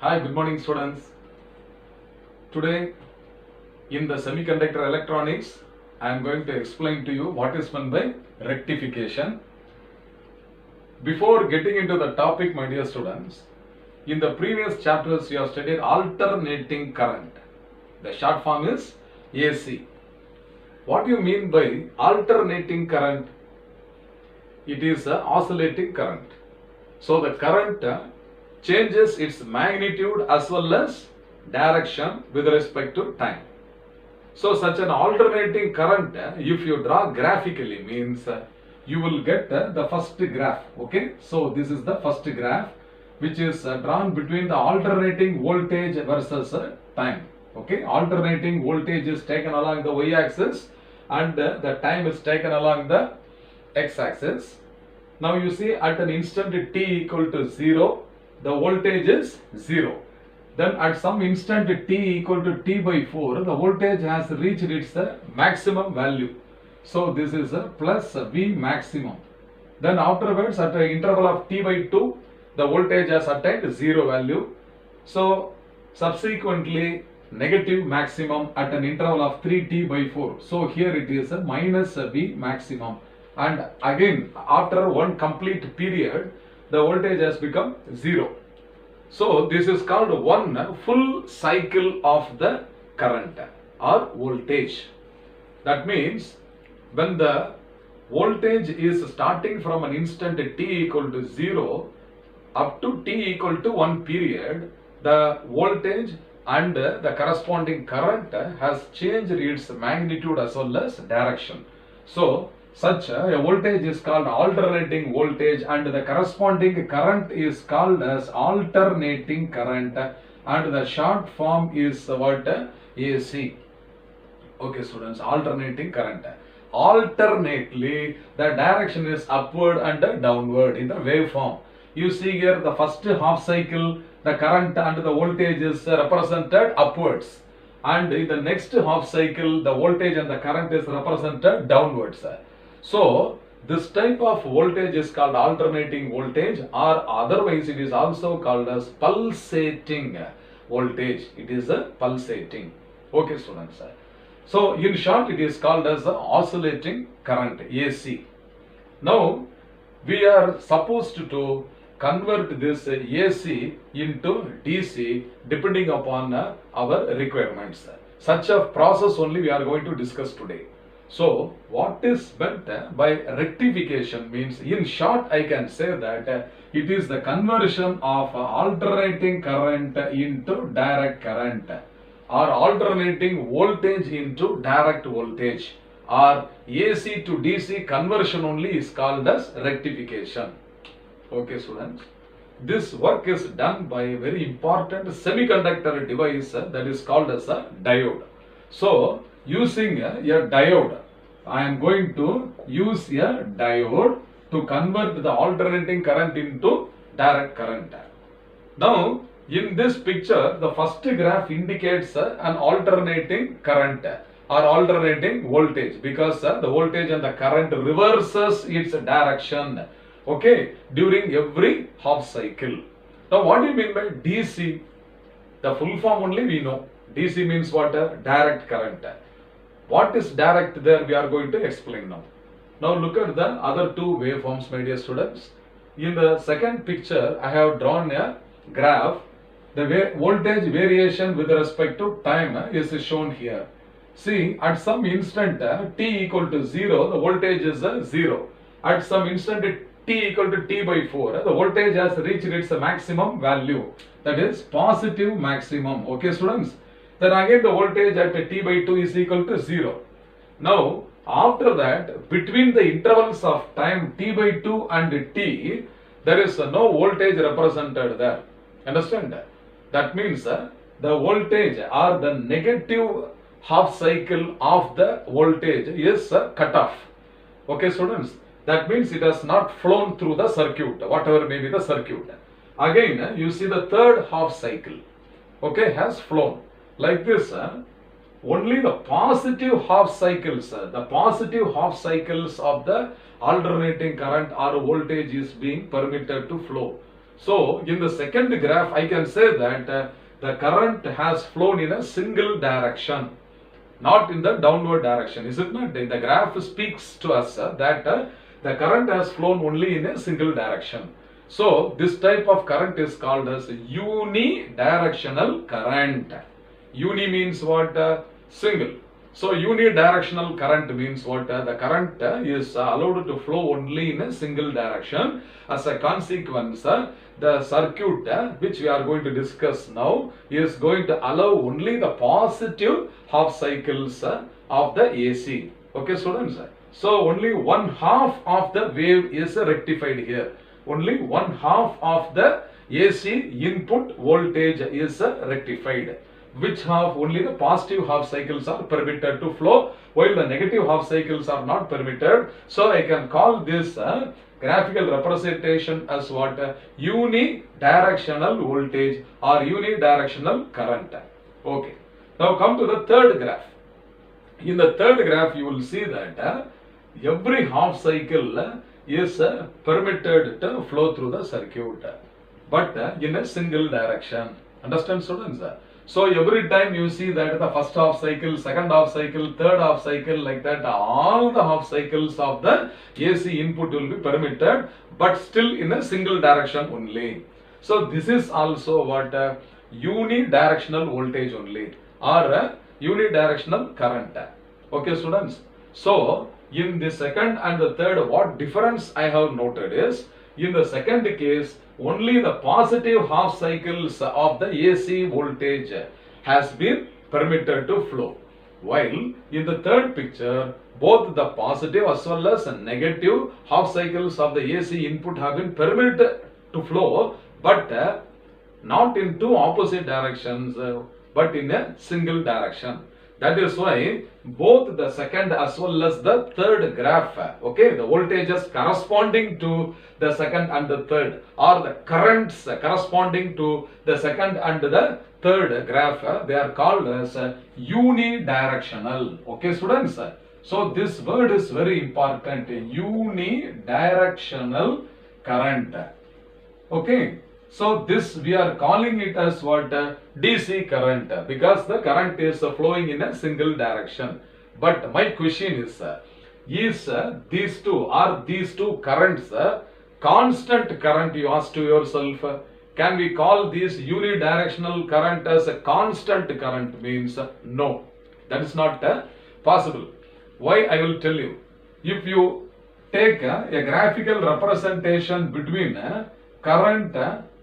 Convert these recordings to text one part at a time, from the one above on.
Hi, good morning students. Today in the semiconductor electronics, I am going to explain to you what is meant by rectification. Before getting into the topic, my dear students, in the previous chapters you have studied alternating current. The short form is AC. What do you mean by alternating current? It is an oscillating current. So the current changes its magnitude as well as direction with respect to time. So such an alternating current, if you draw graphically, means you will get the first graph. Okay, so this is the first graph which is drawn between the alternating voltage versus time. Okay, alternating voltage is taken along the y-axis and the time is taken along the x-axis. Now you see at an instant t equal to 0, the voltage is 0. Then at some instant t equal to t by 4, the voltage has reached its maximum value. So this is a plus V maximum. Then afterwards at an interval of t by 2, the voltage has attained 0 value. So subsequently negative maximum at an interval of 3t by 4. So here it is a minus V maximum. And again after one complete period, the voltage has become 0. So this is called one full cycle of the current or voltage. That means when the voltage is starting from an instant t equal to 0 up to t equal to 1 period, the voltage and the corresponding current has changed its magnitude as well as direction. So such a voltage is called alternating voltage and the corresponding current is called as alternating current and the short form is what? AC. Okay students, alternating current. Alternately the direction is upward and downward in the waveform. You see here the first half cycle, the current and the voltage is represented upwards, and in the next half cycle the voltage and the current is represented downwards. So this type of voltage is called alternating voltage, or otherwise it is also called as pulsating voltage. It is a pulsating. Okay students. So in short it is called as the oscillating current, AC. Now we are supposed to convert this AC into DC depending upon our requirements. Such a process only we are going to discuss today. So what is meant by rectification means, in short I can say that it is the conversion of alternating current into direct current, or alternating voltage into direct voltage, or AC to DC conversion only is called as rectification. Okay students, this work is done by a very important semiconductor device that is called as a diode. So using a diode, I am going to use a diode to convert the alternating current into direct current. Now in this picture the first graph indicates an alternating current or alternating voltage, because the voltage and the current reverses its direction, okay, during every half cycle. Now what do you mean by DC? The full form only we know. DC means what? Direct current. What is direct there we are going to explain now. Now look at the other two waveforms, my dear students. In the second picture I have drawn a graph. The voltage variation with respect to time is shown here. See, at some instant t equal to 0, the voltage is 0. At some instant t equal to t by 4, the voltage has reached its maximum value, that is positive maximum. Okay students. Then again the voltage at t by 2 is equal to 0. Now after that, between the intervals of time t by 2 and t, there is no voltage represented there. Understand? That means the voltage or the negative half cycle of the voltage is cut off. Okay students, that means it has not flown through the circuit, whatever may be the circuit. Again you see the third half cycle, okay, has flown. Like this, only the positive half cycles, of the alternating current or voltage is being permitted to flow. So in the second graph, I can say that the current has flown in a single direction, not in the downward direction. Is it not? The graph speaks to us that the current has flown only in a single direction. So this type of current is called as unidirectional current. Uni means what? Single. So unidirectional current means what? The current is allowed to flow only in a single direction. As a consequence, the circuit which we are going to discuss now is going to allow only the positive half cycles of the AC. Okay, students? So only one half of the wave is rectified here. Only one half of the AC input voltage is rectified. Which half? Only the positive half cycles are permitted to flow, while the negative half cycles are not permitted. So I can call this graphical representation as what? Unidirectional voltage or unidirectional current. Okay. Now come to the third graph. In the third graph, you will see that every half cycle is permitted to flow through the circuit, but in a single direction. Understand, students? So every time you see that the first half cycle, second half cycle, third half cycle, like that, all the half cycles of the AC input will be permitted, but still in a single direction only. So this is also what? Unidirectional voltage only, or unidirectional current. Okay, students? So in the second and the third, what difference I have noted is, in the second case, only the positive half cycles of the AC voltage has been permitted to flow, while in the third picture, both the positive as well as negative half cycles of the AC input have been permitted to flow, but not in two opposite directions, but in a single direction. That is why both the second as well as the third graph, okay, the voltages corresponding to the second and the third, or the currents corresponding to the second and the third graph, they are called as unidirectional. Okay, students? So this word is very important, unidirectional current. Okay. So this we are calling it as what? DC current, because the current is flowing in a single direction. But my question is these two currents constant current? You ask to yourself, can we call this unidirectional current as a constant current? Means no, that is not possible. Why? I will tell you. If you take a graphical representation between current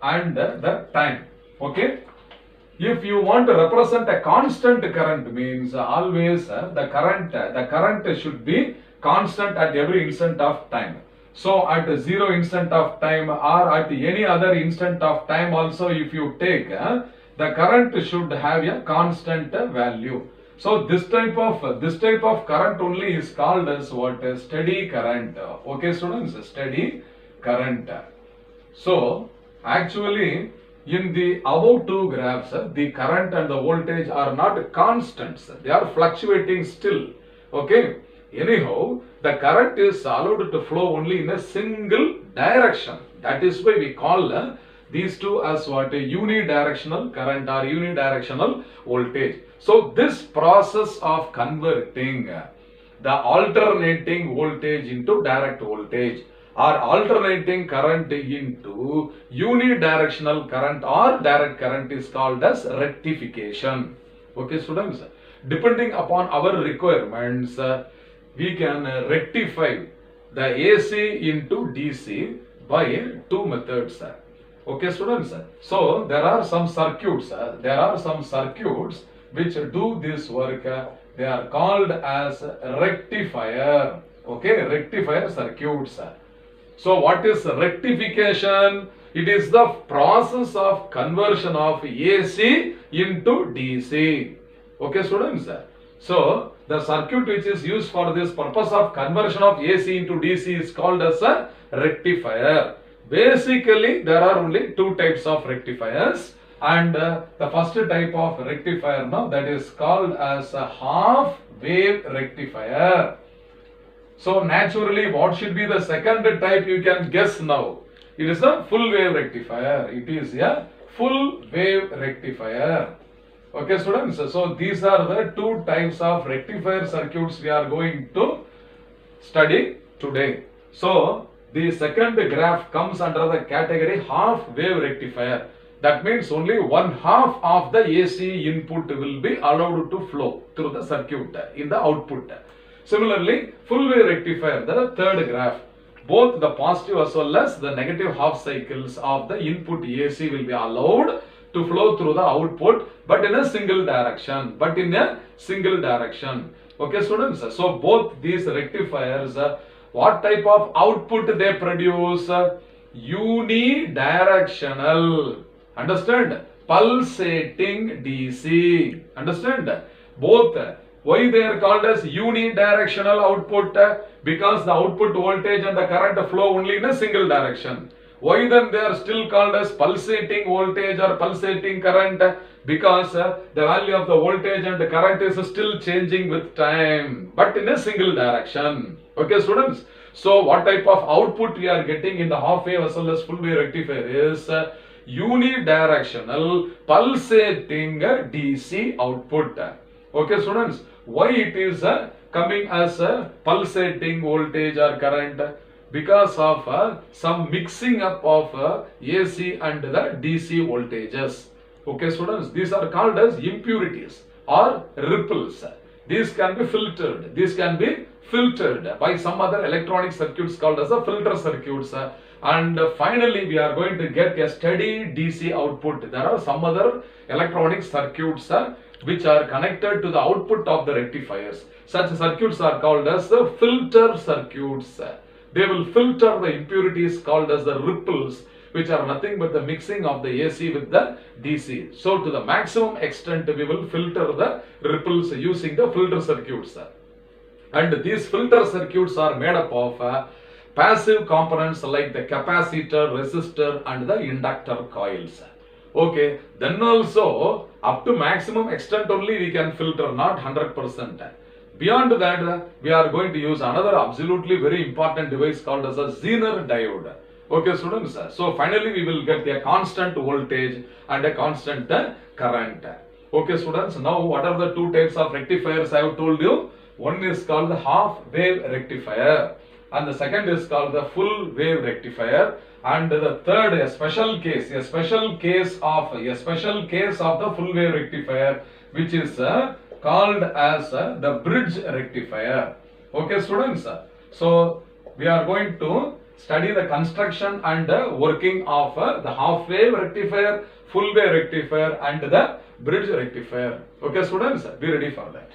and the time, okay, if you want to represent a constant current, means always the current should be constant at every instant of time. So at 0 instant of time or at any other instant of time also, if you take the current should have a constant value. So this type of current only is called as what? Steady current. Okay, students, steady current. So actually, in the above two graphs, the current and the voltage are not constants. They are fluctuating still. Okay. Anyhow, the current is allowed to flow only in a single direction. That is why we call these two as what? Unidirectional current or unidirectional voltage. So this process of converting the alternating voltage into direct voltage, or alternating current into unidirectional current or direct current, is called as rectification. Okay, students? Depending upon our requirements, we can rectify the AC into DC by two methods. Okay, students? So there are some circuits. Which do this work. They are called as rectifier. Okay, rectifier circuits. So what is rectification? It is the process of conversion of AC into DC. Okay, students? So the circuit which is used for this purpose of conversion of AC into DC is called as a rectifier. Basically, there are only two types of rectifiers, and the first type of rectifier now, that is called as a half wave rectifier. So naturally, what should be the second type? You can guess now. It is a full wave rectifier. It is a full wave rectifier. Okay, students. So these are the two types of rectifier circuits we are going to study today. So the second graph comes under the category half wave rectifier. That means only one half of the AC input will be allowed to flow through the circuit in the output. Similarly, full wave rectifier, the third graph, both the positive as well as the negative half cycles of the input AC will be allowed to flow through the output, but in a single direction. Okay, students. So both these rectifiers, what type of output they produce? Unidirectional. Understand? Pulsating DC. Understand? Both. Why they are called as unidirectional output? Because the output voltage and the current flow only in a single direction. Why then they are still called as pulsating voltage or pulsating current? Because the value of the voltage and the current is still changing with time, but in a single direction. Okay, students. So what type of output we are getting in the half wave as well as full wave rectifier is unidirectional pulsating DC output. Okay, students. Why it is coming as a pulsating voltage or current? Because of some mixing up of AC and the DC voltages. Okay, students, these are called as impurities or ripples. These can be filtered. By some other electronic circuits called as a filter circuits. And finally, we are going to get a steady DC output. There are some other electronic circuits which are connected to the output of the rectifiers. Such circuits are called as filter circuits. They will filter the impurities called as the ripples, which are nothing but the mixing of the AC with the DC. So to the maximum extent, we will filter the ripples using the filter circuits. And these filter circuits are made up of passive components like the capacitor, resistor and the inductor coils. Okay, then also up to maximum extent only we can filter, not 100%. Beyond that, we are going to use another absolutely very important device called as a Zener diode. Okay, students. So finally, we will get a constant voltage and a constant current. Okay, students. Now, what are the two types of rectifiers I have told you? One is called the half wave rectifier, and the second is called the full wave rectifier. And the third, a special case of the full wave rectifier, which is called as the bridge rectifier. Okay, students. So we are going to study the construction and working of the half wave rectifier, full wave rectifier and the bridge rectifier. Okay, students, be ready for that.